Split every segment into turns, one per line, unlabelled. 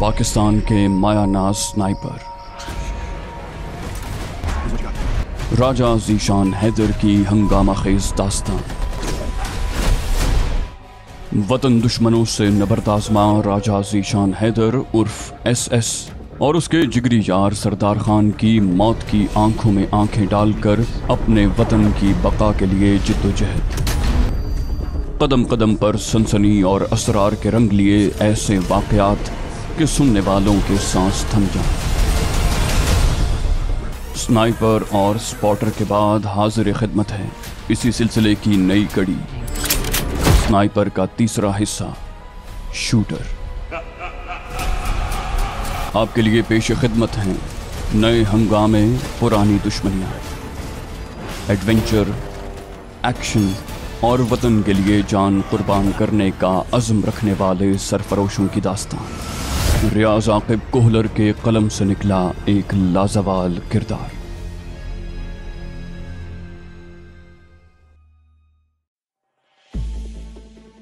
पाकिस्तान के मायानाज स्नाइपर राजा ज़ीशान हैदर की हंगामा खेज दास्तान। वतन दुश्मनों से नबरदाज़मा राजा ज़ीशान हैदर उर्फ SS और उसके जिगरी यार सरदार खान की मौत की आंखों में आंखें डालकर अपने वतन की बका के लिए जिद्दोजहद। कदम कदम पर सनसनी और असरार के रंग लिए ऐसे वाक़यात कि सुनने वालों के सांस थम जाएं। स्नाइपर और स्पॉटर के बाद हाजिर खिदमत है इसी सिलसिले की नई कड़ी, स्नाइपर का तीसरा हिस्सा शूटर। आपके लिए पेश खिदमत हैं नए हंगामे, पुरानी दुश्मनियाँ, एडवेंचर, एक्शन और वतन के लिए जान कुर्बान करने का अज़्म रखने वाले सरफरोशों की दास्तान। रियाज आकिब कोहलर के कलम से निकला एक लाजवाल किरदार।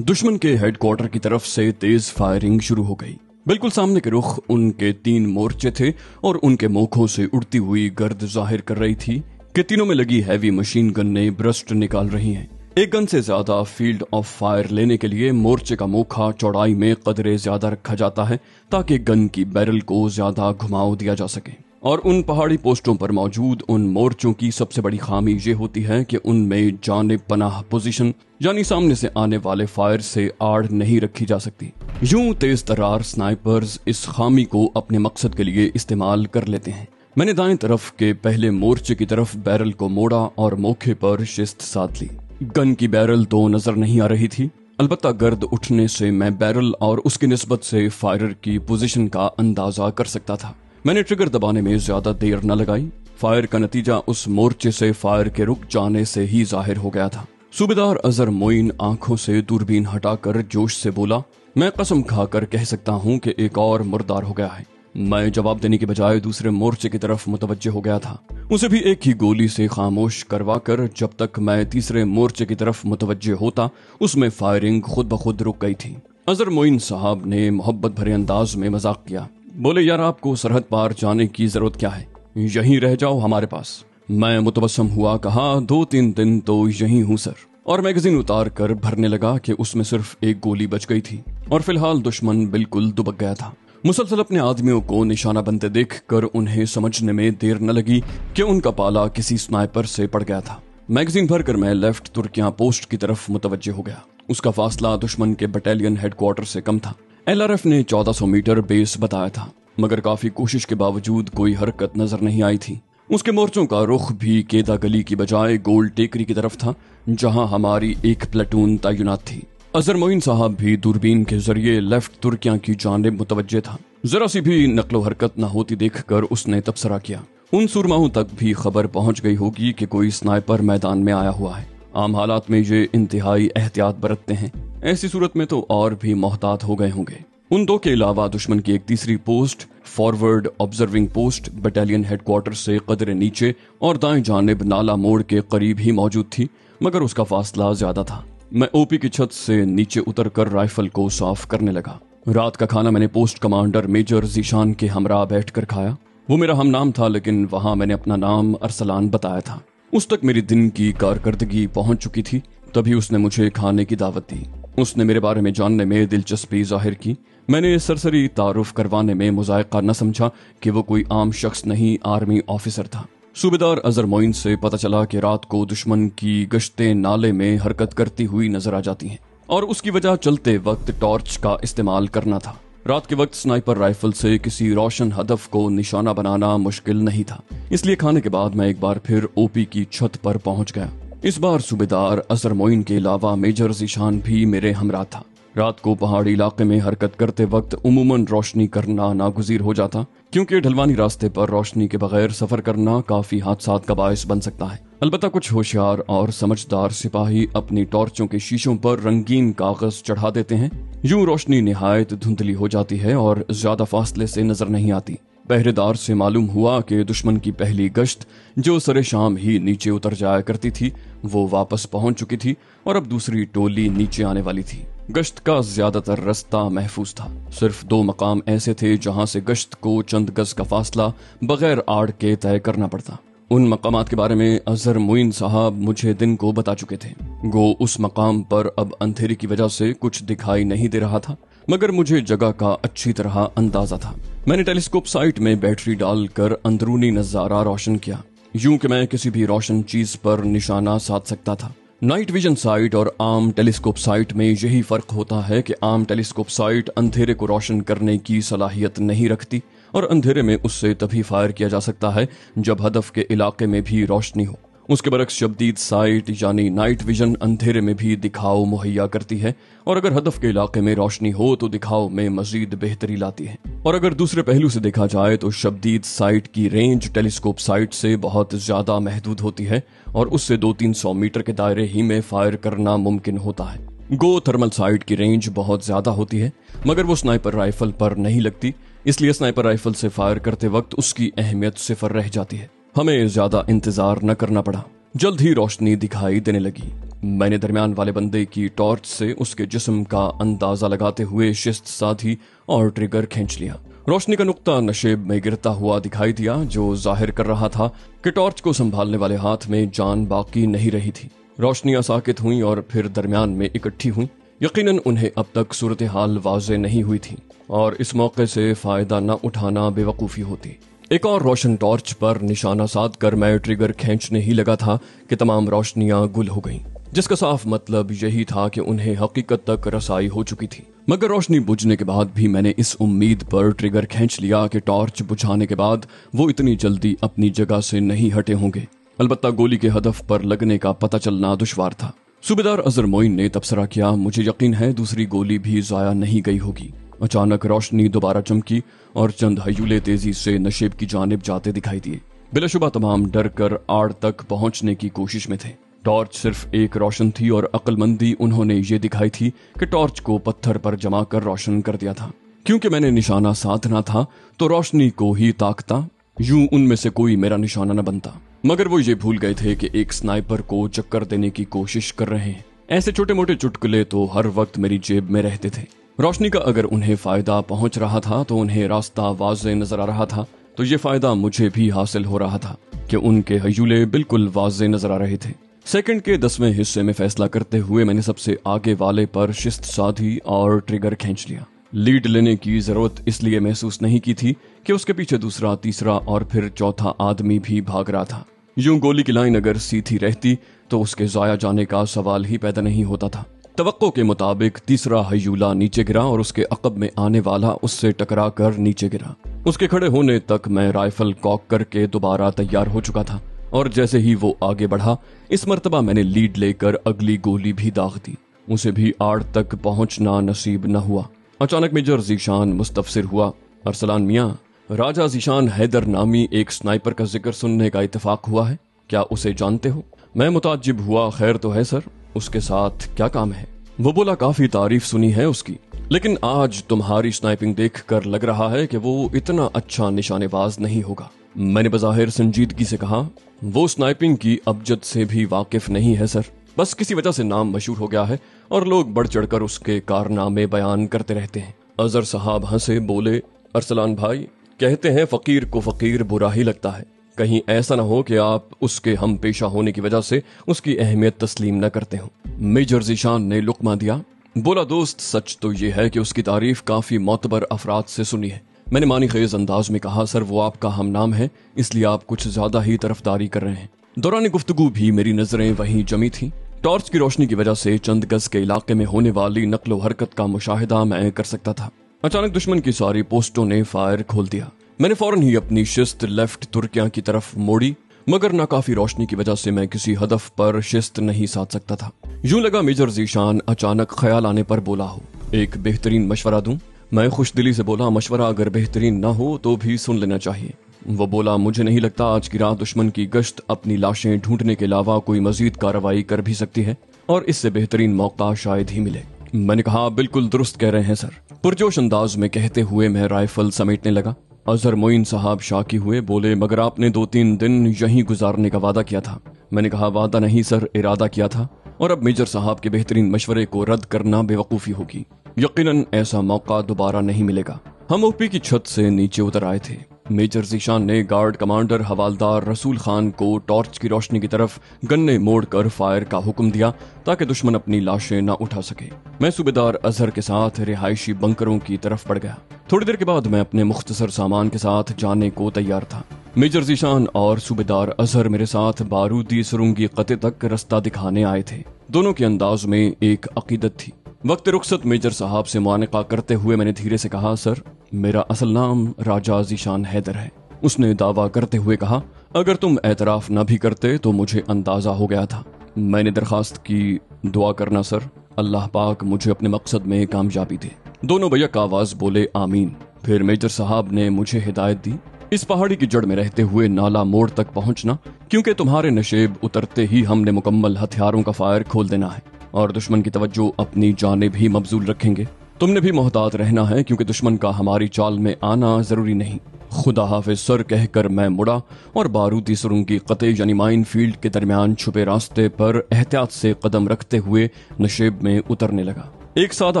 दुश्मन के हेडक्वार्टर की तरफ से तेज फायरिंग शुरू हो गई। बिल्कुल सामने के रुख उनके 3 मोर्चे थे और उनके मुखों से उड़ती हुई गर्द जाहिर कर रही थी कि तीनों में लगी हैवी मशीन गन ने ब्रस्ट निकाल रही हैं। एक गन से ज्यादा फील्ड ऑफ फायर लेने के लिए मोर्चे का मोखा चौड़ाई में कदरे ज्यादा रखा जाता है ताकि गन की बैरल को ज्यादा घुमाव दिया जा सके। और उन पहाड़ी पोस्टों पर मौजूद उन मोर्चों की सबसे बड़ी खामी ये होती है कि उनमें जानिब पनाह पोजीशन यानी सामने से आने वाले फायर से आड़ नहीं रखी जा सकती। यूं तेज तर्रार स्नाइपर्स इस खामी को अपने मकसद के लिए इस्तेमाल कर लेते हैं। मैंने दाएं तरफ के पहले मोर्चे की तरफ बैरल को मोड़ा और मोखे पर शिस्त साध ली। गन की बैरल तो नजर नहीं आ रही थी, अलबत्ता गर्द उठने से मैं बैरल और उसकी निस्बत से फायरर की पोजीशन का अंदाजा कर सकता था। मैंने ट्रिगर दबाने में ज्यादा देर न लगाई। फायर का नतीजा उस मोर्चे से फायर के रुक जाने से ही जाहिर हो गया था। सूबेदार अजहर मोइन आंखों से दूरबीन हटाकर जोश से बोला, मैं कसम खाकर कह सकता हूँ कि एक और मुर्दार हो गया है। मैं जवाब देने के बजाय दूसरे मोर्चे की तरफ मुतवज्जे हो गया था। उसे भी एक ही गोली से खामोश करवाकर जब तक मैं तीसरे मोर्चे की तरफ मुतवज्जे होता उसमें फायरिंग खुद ब खुद रुक गई थी। अजहर मोइन साहब ने मोहब्बत भरे अंदाज में मजाक किया, बोले यार आपको सरहद पार जाने की जरूरत क्या है, यहीं रह जाओ हमारे पास। मैं मुतबस्सम हुआ, कहा 2-3 दिन तो यहीं हूँ सर, और मैगजीन उतार कर भरने लगा कि उसमें सिर्फ एक गोली बच गई थी और फिलहाल दुश्मन बिल्कुल दुबक गया था। मुसलसल अपने आदमियों को निशाना बनते देखकर उन्हें समझने में देर न लगी कि उनका पाला किसी स्नाइपर से पड़ गया था। मैगजीन भरकर मैं लेफ्ट तुर्कियां पोस्ट की तरफ मुतवज्जे हो गया। उसका फासला दुश्मन के बटालियन हेडक्वार्टर से कम था। LRF ने 1400 मीटर बेस बताया था, मगर काफी कोशिश के बावजूद कोई हरकत नजर नहीं आई थी। उसके मोर्चों का रुख भी केदा गली की बजाय गोल टेकरी की तरफ था, जहां हमारी एक प्लेटून तैनात थी। अजहर मोइन साहब भी दूरबीन के जरिए लेफ्ट तुर्कियां की जानिब मुतवज्जे था। जरा सी भी नकलो हरकत न होती देखकर उसने तबसरा किया, उन सुरमाओं तक भी खबर पहुंच गई होगी कि कोई स्नाइपर मैदान में आया हुआ है। आम हालात में ये इंतहाई एहतियात बरतते हैं, ऐसी सूरत में तो और भी मोहतात हो गए होंगे। उन 2 के अलावा दुश्मन की एक तीसरी post forward observing post battalion headquarter से कदरे नीचे और दाएं जानिब नाला मोड़ के करीब ही मौजूद थी, मगर उसका फासला ज्यादा था। मैं ओपी की छत से नीचे उतरकर राइफल को साफ करने लगा। रात का खाना मैंने पोस्ट कमांडर मेजर ज़ीशान के हमरा बैठकर खाया। वो मेरा हम नाम था, लेकिन वहां मैंने अपना नाम अरसलान बताया था। उस तक मेरी दिन की कारकर्दगी पहुंच चुकी थी, तभी उसने मुझे खाने की दावत दी। उसने मेरे बारे में जानने में दिलचस्पी जाहिर की। मैंने सरसरी तारुफ करवाने में मुज़ायका न समझा कि वो कोई आम शख्स नहीं, आर्मी ऑफिसर था। सूबेदार अजहर मोइन से पता चला कि रात को दुश्मन की गश्तें नाले में हरकत करती हुई नजर आ जाती हैं और उसकी वजह चलते वक्त टॉर्च का इस्तेमाल करना था। रात के वक्त स्नाइपर राइफल से किसी रोशन हदफ को निशाना बनाना मुश्किल नहीं था, इसलिए खाने के बाद मैं एक बार फिर ओपी की छत पर पहुंच गया। इस बार सूबेदार अजहर मोइन के अलावा मेजर ज़ीशान भी मेरे हमरा था। रात को पहाड़ी इलाके में हरकत करते वक्त उमूमन रोशनी करना नागुज़ीर हो जाता, क्योंकि ढलवानी रास्ते पर रोशनी के बगैर सफर करना काफी हादसात का बायस बन सकता है। अलबत्ता कुछ होशियार और समझदार सिपाही अपनी टॉर्चों के शीशों पर रंगीन कागज चढ़ा देते हैं। यूं रोशनी निहायत धुंधली हो जाती है और ज्यादा फासले से नजर नहीं आती। पहरेदार से मालूम हुआ कि दुश्मन की पहली गश्त, जो सरे शाम ही नीचे उतर जाया करती थी, वो वापस पहुंच चुकी थी और अब दूसरी टोली नीचे आने वाली थी। गश्त का ज्यादातर रास्ता महफूज था। सिर्फ 2 मकाम ऐसे थे जहां से गश्त को चंद गज का फासला बगैर आड़ के तय करना पड़ता। उन मकामात के बारे में अजहर मोइन साहब मुझे दिन को बता चुके थे। गो उस मकाम पर अब अंधेरे की वजह से कुछ दिखाई नहीं दे रहा था, मगर मुझे जगह का अच्छी तरह अंदाजा था। मैंने टेलीस्कोप साइट में बैटरी डालकर अंदरूनी नजारा रोशन किया, यूं कि मैं किसी भी रोशन चीज पर निशाना साध सकता था। नाइट विजन साइट और आम टेलीस्कोप साइट में यही फर्क होता है कि आम टेलीस्कोप साइट अंधेरे को रोशन करने की सलाहियत नहीं रखती और अंधेरे में उससे तभी फायर किया जा सकता है जब हदफ के इलाके में भी रोशनी हो। उसके बरक्स शदीद साइट यानी नाइट विजन अंधेरे में भी दिखाव मुहैया करती है और अगर हदफ के इलाके में रोशनी हो तो दिखाव में मजीद बेहतरी लाती है। और अगर दूसरे पहलू से देखा जाए तो शदीद साइट की रेंज टेलीस्कोप साइट से बहुत ज्यादा महदूद होती है और उससे 200-300 मीटर के दायरे ही में फायर करना मुमकिन होता है। गो थर्मल साइट की रेंज बहुत ज्यादा होती है, मगर वो स्नाइपर राइफल पर नहीं लगती, इसलिए स्नाइपर राइफल से फायर करते वक्त उसकी अहमियत सिफर रह जाती है। हमें ज्यादा इंतजार न करना पड़ा, जल्द ही रोशनी दिखाई देने लगी। मैंने दरमियान वाले बंदे की टॉर्च से उसके जिस्म का अंदाजा लगाते हुए शिस्त साधी और ट्रिगर खींच लिया। रोशनी का नुक्ता नशेब में गिरता हुआ दिखाई दिया, जो जाहिर कर रहा था कि टॉर्च को संभालने वाले हाथ में जान बाकी नहीं रही थी। रोशनियां साकित हुई और फिर दरमियान में इकट्ठी हुई। यकीनन उन्हें अब तक सूरत हाल वाज़े नहीं हुई थी और इस मौके से फायदा न उठाना बेवकूफ़ी होती। एक और रोशन टॉर्च पर निशाना साध कर मैं ट्रिगर खींचने ही लगा था कि तमाम रोशनियां गुल हो गईं, जिसका साफ मतलब यही था कि उन्हें हकीकत तक रसाई हो चुकी थी। मगर रोशनी बुझने के बाद भी मैंने इस उम्मीद पर ट्रिगर खींच लिया कि टॉर्च बुझाने के बाद वो इतनी जल्दी अपनी जगह से नहीं हटे होंगे। अलबत्ता गोली के हदफ पर लगने का पता चलना दुश्वार था। सूबेदार अजहर मोइन ने तबसरा किया, मुझे यकीन है दूसरी गोली भी जाया नहीं गई होगी। अचानक रोशनी दोबारा चमकी और चंद हयूले तेजी से नशेब की जानिब जाते दिखाई दिए। बिलाशुबा तमाम डर कर आड़ तक पहुंचने की कोशिश में थे। टॉर्च सिर्फ एक रोशन थी और अक्लमंदी उन्होंने ये दिखाई थी कि टॉर्च को पत्थर पर जमा कर रोशन कर दिया था। क्योंकि मैंने निशाना साधना था तो रोशनी को ही ताकता, यूं उनमें से कोई मेरा निशाना न बनता। मगर वो ये भूल गए थे कि एक स्नाइपर को चक्कर देने की कोशिश कर रहे हैं। ऐसे छोटे मोटे चुटकुले तो हर वक्त मेरी जेब में रहते थे। रोशनी का अगर उन्हें फायदा पहुंच रहा था तो उन्हें रास्ता वाज़े नजर आ रहा था, तो ये फायदा मुझे भी हासिल हो रहा था कि उनके हयूले बिल्कुल वाज़े नजर आ रहे थे। सेकंड के 10वें हिस्से में फैसला करते हुए मैंने सबसे आगे वाले पर शिस्त साधी और ट्रिगर खींच लिया। लीड लेने की जरूरत इसलिए महसूस नहीं की थी कि उसके पीछे दूसरा, तीसरा और फिर चौथा आदमी भी भाग रहा था। यूं गोली की लाइन अगर सीधी रहती तो उसके जाया जाने का सवाल ही पैदा नहीं होता था। तवक्को के मुताबिक तीसरा हयूला नीचे गिरा और उसके अकब में आने वाला उससे टकरा कर नीचे गिरा। उसके खड़े होने तक मैं राइफल कॉक करके दोबारा तैयार हो चुका था और जैसे ही वो आगे बढ़ा, इस मर्तबा मैंने लीड लेकर अगली गोली भी दाग दी। उसे भी आड़ तक पहुंचना नसीब न हुआ। अचानक मेजर जीशान मुस्तफसिर हुआ, अरसलान मियाँ, राजा जीशान हैदर नामी एक स्नाइपर का जिक्र सुनने का इत्तेफाक हुआ है, क्या उसे जानते हो? मैं मुताज्जिब हुआ, खैर तो है सर, उसके साथ क्या काम है? वो बोला, काफी तारीफ सुनी है उसकी, लेकिन आज तुम्हारी स्नाइपिंग देखकर लग रहा है कि वो इतना अच्छा निशानेबाज नहीं होगा। मैंने बज़ाहिर संजीदगी से कहा, वो स्नाइपिंग की अबजद से भी वाकिफ नहीं है सर, बस किसी वजह से नाम मशहूर हो गया है और लोग बढ़ चढ़कर उसके कारनामे बयान करते रहते हैं। अजहर साहब हंसे, बोले, अरसलान भाई, कहते हैं फकीर को फकीर बुरा ही लगता है, कहीं ऐसा ना हो कि आप उसके हम पेशा होने की वजह से उसकी अहमियत तस्लीम न करते हो। मेजर जीशान ने लुकमा दिया, बोला, दोस्त सच तो ये है कि उसकी तारीफ काफी मोतबर अफराद से सुनी है। मैंने मानी खेज अंदाज में कहा, सर वो आपका हम नाम है, इसलिए आप कुछ ज्यादा ही तरफदारी कर रहे हैं। दौरान गुफ्तगू भी मेरी नजरें वहीं जमी थी। टॉर्च की रोशनी की वजह से चंद गज के इलाके में होने वाली नक्लो हरकत का मुशाहिदा मैं कर सकता था। अचानक दुश्मन की सारी पोस्टों ने फायर खोल दिया। मैंने फौरन ही अपनी शिस्त लेफ्ट तुर्किया की तरफ मोड़ी, मगर नाकाफी रोशनी की वजह से मैं किसी हदफ पर शिस्त नहीं साध सकता था। यूं लगा मेजर जीशान अचानक ख्याल आने पर बोला हो, एक बेहतरीन मशवरा दूं? मैं खुशदिली से बोला, मशवरा अगर बेहतरीन ना हो तो भी सुन लेना चाहिए। वो बोला, मुझे नहीं लगता आज की रात दुश्मन की गश्त अपनी लाशें ढूंढने के अलावा कोई मजीद कार्रवाई कर भी सकती है और इससे बेहतरीन मौका शायद ही मिले। मैंने कहा, बिल्कुल दुरुस्त कह रहे हैं सर। पुरजोश अंदाज में कहते हुए मैं राइफल समेटने लगा। अजहर मोइन साहब शाकी हुए, बोले, मगर आपने 2-3 दिन यहीं गुजारने का वादा किया था। मैंने कहा, वादा नहीं सर, इरादा किया था, और अब मेजर साहब के बेहतरीन मशवरे को रद्द करना बेवकूफ़ी होगी। यकीनन ऐसा मौका दोबारा नहीं मिलेगा। हम ओपी की छत से नीचे उतर आए थे। मेजर ज़ीशान ने गार्ड कमांडर हवालदार रसूल खान को टॉर्च की रोशनी की तरफ गन्ने मोड़कर फायर का हुक्म दिया ताकि दुश्मन अपनी लाशें न उठा सके। मैं सूबेदार अजहर के साथ रिहायशी बंकरों की तरफ बढ़ गया। थोड़ी देर के बाद मैं अपने मुख्तसर सामान के साथ जाने को तैयार था। मेजर ज़ीशान और सूबेदार अजहर मेरे साथ बारूदी सुरंगी कते तक रास्ता दिखाने आए थे। दोनों के अंदाज में एक अकीदत थी। वक्त रुखसत मेजर साहब से मुआनका करते हुए मैंने धीरे से कहा, सर, मेरा असल नाम राजा ज़ीशान हैदर है। उसने दावा करते हुए कहा, अगर तुम एतराफ न भी करते तो मुझे अंदाजा हो गया था। मैंने दरखास्त की, दुआ करना सर, अल्लाह पाक मुझे अपने मकसद में कामयाबी दे। दोनों बैक आवाज बोले आमीन। फिर मेजर साहब ने मुझे हिदायत दी, इस पहाड़ी की जड़ में रहते हुए नाला मोड़ तक पहुंचना, क्योंकि तुम्हारे नशेब उतरते ही हमने मुकम्मल हथियारों का फायर खोल देना है और दुश्मन की तवज्जो अपनी जानिब ही मबजूल रखेंगे। तुमने भी मोहतात रहना है, क्योंकि दुश्मन का हमारी चाल में आना जरूरी नहीं। खुदा हाफिज सर कहकर मैं मुड़ा और बारूदी सुरंगी कते यानी माइन फील्ड के दरमियान छुपे रास्ते पर एहतियात से कदम रखते हुए नशेब में उतरने लगा। एक सादा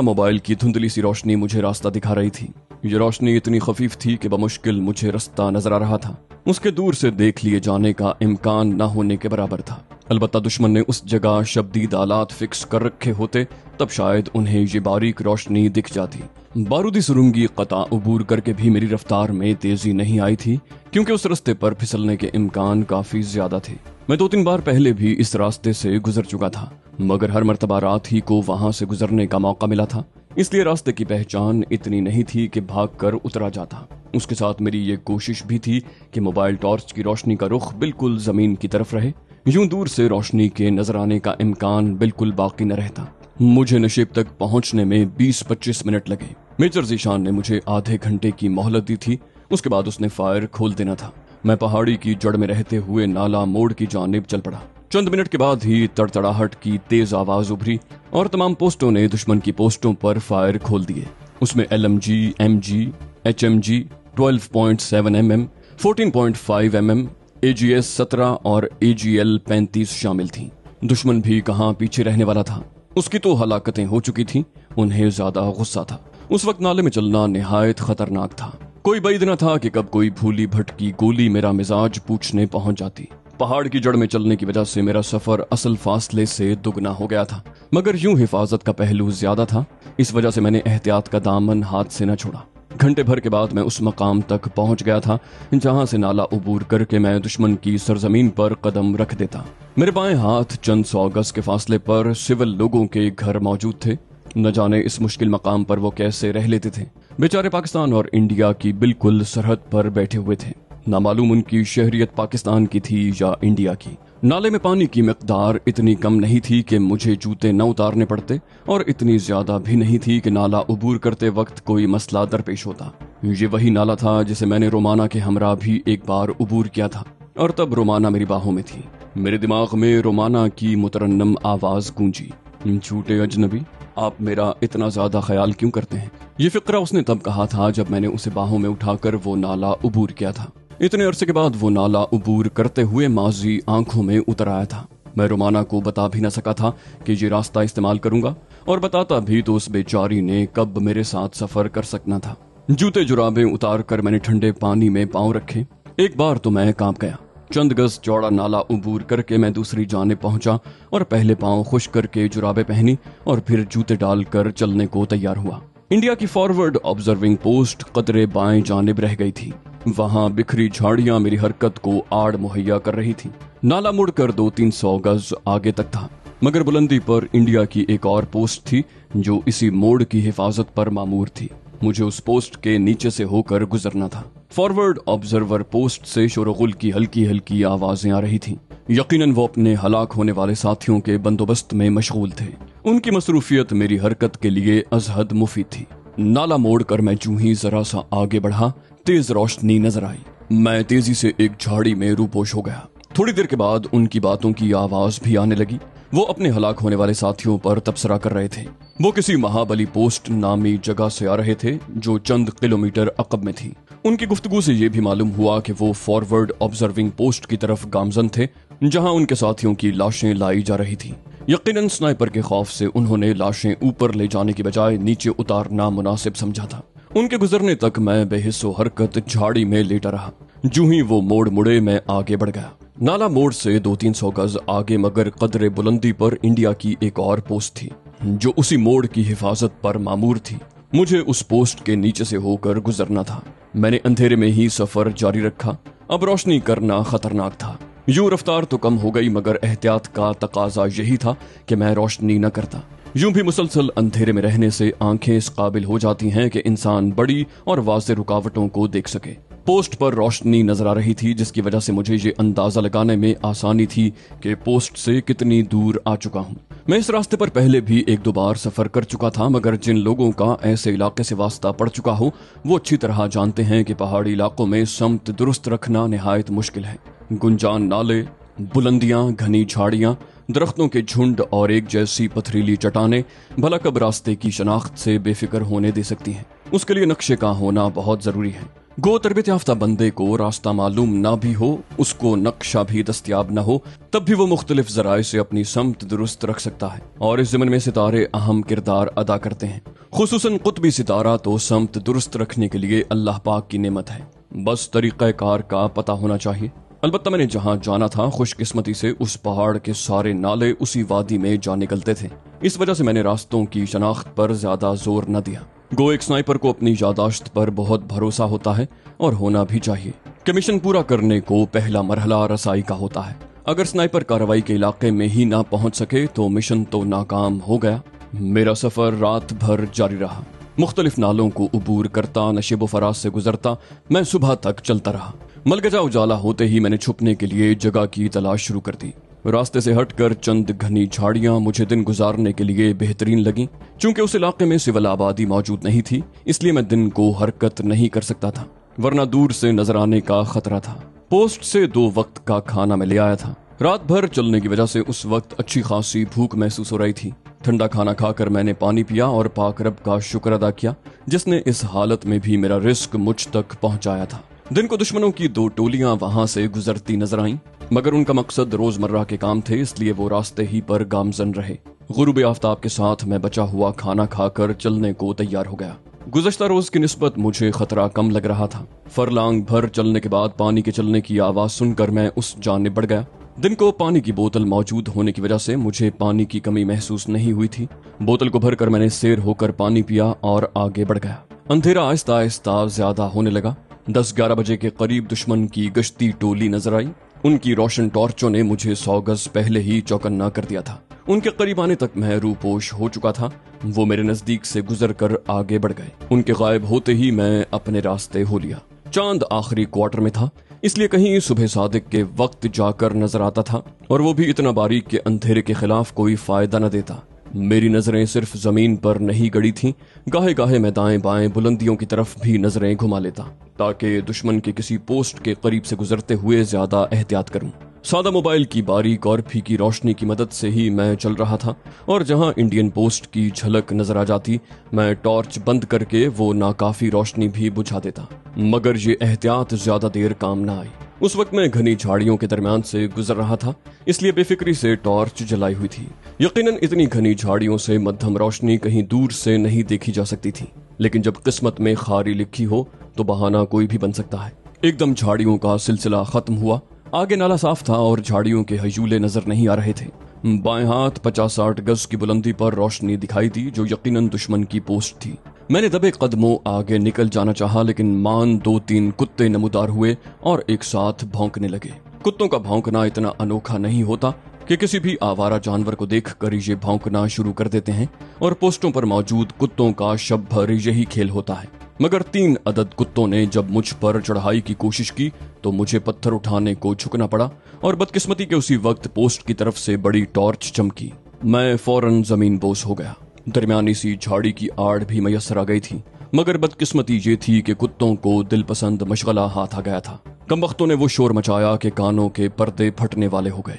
मोबाइल की धुंधली सी रोशनी मुझे रास्ता दिखा रही थी। ये रोशनी इतनी खफीफ थी कि बमुश्किल मुझे रास्ता नजर आ रहा था। उसके दूर से देख लिए जाने का इम्कान न होने के बराबर था। अलबत्ता दुश्मन ने उस जगह शदीद आलात फिक्स कर रखे होते तब शायद उन्हें ये बारीक रोशनी दिख जाती। बारूदी सुरंगी कता उबूर करके भी मेरी रफ्तार में तेजी नहीं आई थी, क्योंकि उस रास्ते पर फिसलने के इम्कान काफी ज्यादा थे। मैं 2-3 बार पहले भी इस रास्ते से गुजर चुका था, मगर हर मर्तबा रात ही को वहां से गुजरने का मौका मिला था, इसलिए रास्ते की पहचान इतनी नहीं थी कि भागकर उतरा जाता। उसके साथ मेरी ये कोशिश भी थी कि मोबाइल टॉर्च की रोशनी का रुख बिल्कुल जमीन की तरफ रहे, यूं दूर से रोशनी के नजर आने का इम्कान बिल्कुल बाकी न रहता। मुझे नशेब तक पहुंचने में 20-25 मिनट लगे। मेजर ज़ीशान ने मुझे आधे घंटे की मोहलत दी थी, उसके बाद उसने फायर खोल देना था। मैं पहाड़ी की जड़ में रहते हुए नाला मोड़ की जानिब चल पड़ा। चंद मिनट के बाद ही तड़तड़ाहट की तेज आवाज उभरी और तमाम पोस्टों ने दुश्मन की पोस्टों पर फायर खोल दिए। उसमें LMG, MG, HMG, 12.7 mm, 14.5 mm, AGS 17 और AGL 35 शामिल थी। दुश्मन भी कहां पीछे रहने वाला था। उसकी तो हलाकतें हो चुकी थीं, उन्हें ज्यादा गुस्सा था। उस वक्त नाले में चलना निहायत खतरनाक था। कोई बैद न था कि कब कोई भूली भटकी गोली मेरा मिजाज पूछने पहुंच जाती। पहाड़ की जड़ में चलने की वजह से मेरा सफर असल फासले से दुगना हो गया था, मगर यूं हिफाजत का पहलू ज्यादा था। इस वजह से मैंने एहतियात का दामन हाथ से न छोड़ा। घंटे भर के बाद मैं उस मकाम तक पहुंच गया था जहां से नाला उबूर करके मैं दुश्मन की सरजमीन पर कदम रख देता। मेरे बाएं हाथ चंद 100 गज के फासले पर सिविल लोगों के घर मौजूद थे। न जाने इस मुश्किल मकाम पर वो कैसे रह लेते थे। बेचारे पाकिस्तान और इंडिया की बिल्कुल सरहद पर बैठे हुए थे। ना मालूम उनकी शहरियत पाकिस्तान की थी या इंडिया की। नाले में पानी की मिकदार इतनी कम नहीं थी कि मुझे जूते न उतारने पड़ते, और इतनी ज्यादा भी नहीं थी कि नाला उबूर करते वक्त कोई मसला दरपेश होता। ये वही नाला था जिसे मैंने रोमाना के हमरा भी एक बार उबूर किया था, और तब रोमाना मेरी बाहों में थी। मेरे दिमाग में रोमाना की मुतरन्नम आवाज गूंजी, झूठे अजनबी, आप मेरा इतना ज्यादा ख्याल क्यों करते हैं। ये फिक्रा उसने तब कहा था जब मैंने उसे बाहों में उठाकर वो नाला उबूर किया था। इतने अरसे के बाद वो नाला उबूर करते हुए माजी आंखों में उतर आया था। मैं रोमाना को बता भी न सका था कि ये रास्ता इस्तेमाल करूंगा, और बताता भी तो उस बेचारी ने कब मेरे साथ सफर कर सकना था। जूते जुराबें उतार कर मैंने ठंडे पानी में पांव रखे। एक बार तो मैं कांप गया। चंद गज चौड़ा नाला उबूर करके मैं दूसरी जानिब पहुंचा और पहले पांव खुश्क करके जुराबें पहनी और फिर जूते डालकर चलने को तैयार हुआ। इंडिया की फॉरवर्ड ऑब्जर्विंग पोस्ट कदरे बाएं जानिब रह गई थी। वहां बिखरी झाड़ियां मेरी हरकत को आड़ मुहैया कर रही थी। नाला मुड़कर 200-300 गज आगे तक था, मगर बुलंदी पर इंडिया की एक और पोस्ट थी जो इसी मोड़ की हिफाजत पर मामूर थी। मुझे उस पोस्ट के नीचे से होकर गुजरना था। फॉरवर्ड ऑब्जर्वर पोस्ट से शोरगुल की हल्की हल्की आवाजें आ रही थीं। यकीनन वो अपने हलाक होने वाले साथियों के बंदोबस्त में मशगूल थे। उनकी मसरूफियत मेरी हरकत के लिए अजहद मुफीद थी। नाला मोड़कर मैं जूं ही जरा सा आगे बढ़ा, तेज रोशनी नजर आई। मैं तेजी से एक झाड़ी में रूपोश हो गया। थोड़ी देर के बाद उनकी बातों की आवाज भी आने लगी। वो अपने हलाक होने वाले साथियों पर तबसरा कर रहे थे। वो किसी महाबली पोस्ट नामी जगह से आ रहे थे जो चंद किलोमीटर अकब में थी। उनकी गुफ्तगू से ये भी मालूम हुआ कि वो फॉरवर्ड ऑब्जर्विंग पोस्ट की तरफ गामजन थे, जहां उनके साथियों की लाशें लाई जा रही थी। यकीनन स्नाइपर के खौफ से उन्होंने लाशें ऊपर ले जाने की बजाय नीचे उतारना मुनासिब समझा था। उनके गुजरने तक मैं बेहिस्सो हरकत झाड़ी में लेटा रहा। जूं ही वो मोड़ मुड़े मैं आगे बढ़ गया। नाला मोड़ से 200-300 गज आगे मगर कदरे बुलंदी पर इंडिया की एक और पोस्ट थी जो उसी मोड़ की हिफाजत पर मामूर थी। मुझे उस पोस्ट के नीचे से होकर गुजरना था। मैंने अंधेरे में ही सफर जारी रखा। अब रोशनी करना खतरनाक था। यूं रफ्तार तो कम हो गई मगर एहतियात का तकाजा यही था कि मैं रोशनी न करता। यूं भी मुसलसल अंधेरे में रहने से आंखें इस काबिल हो जाती हैं कि इंसान बड़ी और वाज़ेह रुकावटों को देख सके। पोस्ट पर रोशनी नजर आ रही थी, जिसकी वजह से मुझे ये अंदाजा लगाने में आसानी थी कि पोस्ट से कितनी दूर आ चुका हूँ। मैं इस रास्ते पर पहले भी 1-2 बार सफर कर चुका था, मगर जिन लोगों का ऐसे इलाके से वास्ता पड़ चुका हो वो अच्छी तरह जानते हैं कि पहाड़ी इलाकों में समत दुरुस्त रखना निहायत मुश्किल है। गुंजान नाले, बुलंदियां, घनी झाड़ियां, दरख्तों के झुंड और एक जैसी पथरीली चट्टानें भला कब रास्ते की शनाख्त से बेफिक्र होने दे सकती हैं। उसके लिए नक्शे का होना बहुत जरूरी है। गो तरबियत याफ्ता बंदे को रास्ता मालूम ना भी हो, उसको नक्शा भी दस्तयाब न हो, तब भी वो मुख्तलिफ जराए से अपनी समत दुरुस्त रख सकता है। और इस ज़मन में सितारे अहम किरदार अदा करते हैं। खुसूसन कुतबी सितारा तो समत दुरुस्त रखने के लिए अल्लाह पाक की नेमत है। बस तरीक़ा कार का पता होना चाहिए। अलबत्ता मैंने जहां जाना था खुशकिस्मती से उस पहाड़ के सारे नाले उसी वादी में जा निकलते थे। इस वजह से मैंने रास्तों की शनाख्त पर ज्यादा जोर न दिया। गो एक स्नाइपर को अपनी यादाश्त पर बहुत भरोसा होता है और होना भी चाहिए कि मिशन पूरा करने को पहला मरहला रसाई का होता है। अगर स्नाइपर कार्रवाई के इलाके में ही ना पहुंच सके तो मिशन तो नाकाम हो गया। मेरा सफर रात भर जारी रहा। मुख्तलिफ नालों को उबूर करता, नशेब फराज से गुजरता मैं सुबह तक चलता रहा। मलगजा उजाला होते ही मैंने छुपने के लिए जगह की तलाश शुरू कर दी। रास्ते से हटकर चंद घनी झाड़ियां मुझे दिन गुजारने के लिए बेहतरीन लगी। चूंकि उस इलाके में सिविल आबादी मौजूद नहीं थी, इसलिए मैं दिन को हरकत नहीं कर सकता था, वरना दूर से नजर आने का खतरा था। पोस्ट से 2 वक्त का खाना मैं ले आया था। रात भर चलने की वजह से उस वक्त अच्छी खासी भूख महसूस हो रही थी। ठंडा खाना खाकर मैंने पानी पिया और पाक रब का शुक्र अदा किया, जिसने इस हालत में भी मेरा रिस्क मुझ तक पहुंचाया था। दिन को दुश्मनों की 2 टोलियां वहां से गुजरती नजर आईं, मगर उनका मकसद रोजमर्रा के काम थे, इसलिए वो रास्ते ही पर गामजन रहे। गुरूब आफ्ताब के साथ मैं बचा हुआ खाना खाकर चलने को तैयार हो गया। गुज़श्ता रोज की निस्बत मुझे खतरा कम लग रहा था। फरलांग भर चलने के बाद पानी के चलने की आवाज सुनकर मैं उस जानिब बढ़ गया। दिन को पानी की बोतल मौजूद होने की वजह से मुझे पानी की कमी महसूस नहीं हुई थी। बोतल को भरकर मैंने सैर होकर पानी पिया और आगे बढ़ गया। अंधेरा आहिस्ता आहिस्ता ज्यादा होने लगा। 10-11 बजे के करीब दुश्मन की गश्ती टोली नजर आई। उनकी रोशन टॉर्चों ने मुझे 100 गज पहले ही चौकन्ना कर दिया था। उनके करीब आने तक मैं रूपोश हो चुका था। वो मेरे नजदीक से गुजर कर आगे बढ़ गए। उनके गायब होते ही मैं अपने रास्ते हो लिया। चांद आखिरी क्वार्टर में था, इसलिए कहीं सुबह सादिक के वक्त जाकर नजर आता था, और वो भी इतना बारीक कि अंधेरे के खिलाफ कोई फायदा न देता। मेरी नजरें सिर्फ जमीन पर नहीं गड़ी थीं, गाहे गाहे मैं दाएं बाएं बुलंदियों की तरफ भी नजरें घुमा लेता, ताकि दुश्मन के किसी पोस्ट के करीब से गुजरते हुए ज्यादा एहतियात करूं। सादा मोबाइल की बारीक और फीकी रोशनी की मदद से ही मैं चल रहा था, और जहां इंडियन पोस्ट की झलक नजर आ जाती मैं टॉर्च बंद करके वो नाकाफी रोशनी भी बुझा देता, मगर ये एहतियात ज्यादा देर काम न आई। उस वक्त मैं घनी झाड़ियों के दरमियान से गुजर रहा था, इसलिए बेफिक्री से टॉर्च जलाई हुई थी। यकीनन इतनी घनी झाड़ियों से मध्यम रोशनी कहीं दूर से नहीं देखी जा सकती थी, लेकिन जब किस्मत में खारी लिखी हो तो बहाना कोई भी बन सकता है। एकदम झाड़ियों का सिलसिला खत्म हुआ। आगे नाला साफ था और झाड़ियों के हयूले नजर नहीं आ रहे थे। बाएं हाथ 50-60 गज की बुलंदी पर रोशनी दिखाई दी, जो यकीनन दुश्मन की पोस्ट थी। मैंने दबे कदमों आगे निकल जाना चाहा, लेकिन मान 2-3 कुत्ते नमूदार हुए और एक साथ भौंकने लगे। कुत्तों का भौंकना इतना अनोखा नहीं होता कि किसी भी आवारा जानवर को देखकर ये भौंकना शुरू कर देते हैं, और पोस्टों पर मौजूद कुत्तों का शब भर यही खेल होता है। मगर 3 अदद कुत्तों ने जब मुझ पर चढ़ाई की कोशिश की तो मुझे पत्थर उठाने को झुकना पड़ा, और बदकिस्मती के उसी वक्त पोस्ट की तरफ से बड़ी टॉर्च चमकी। मैं फौरन जमीन बोस हो गया। दरमियानी सी झाड़ी की आड़ भी मैसर आ गई थी, मगर बदकिस्मती ये थी कि कुत्तों को दिलपसंद मशगला हाथ आ गया था। कमबख्तों ने वो शोर मचाया कि कानों के पर्दे फटने वाले हो गए।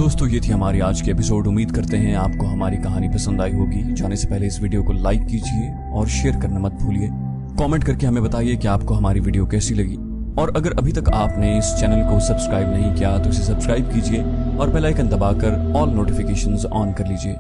दोस्तों ये थी हमारी आज की एपिसोड। उम्मीद करते हैं आपको हमारी कहानी पसंद आई होगी। जाने से पहले इस वीडियो को लाइक कीजिए और शेयर करना मत भूलिए। कमेंट करके हमें बताइए कि आपको हमारी वीडियो कैसी लगी। और अगर अभी तक आपने इस चैनल को सब्सक्राइब नहीं किया तो इसे सब्सक्राइब कीजिए और बेल आइकन दबाकर ऑल नोटिफिकेशंस ऑन कर लीजिए।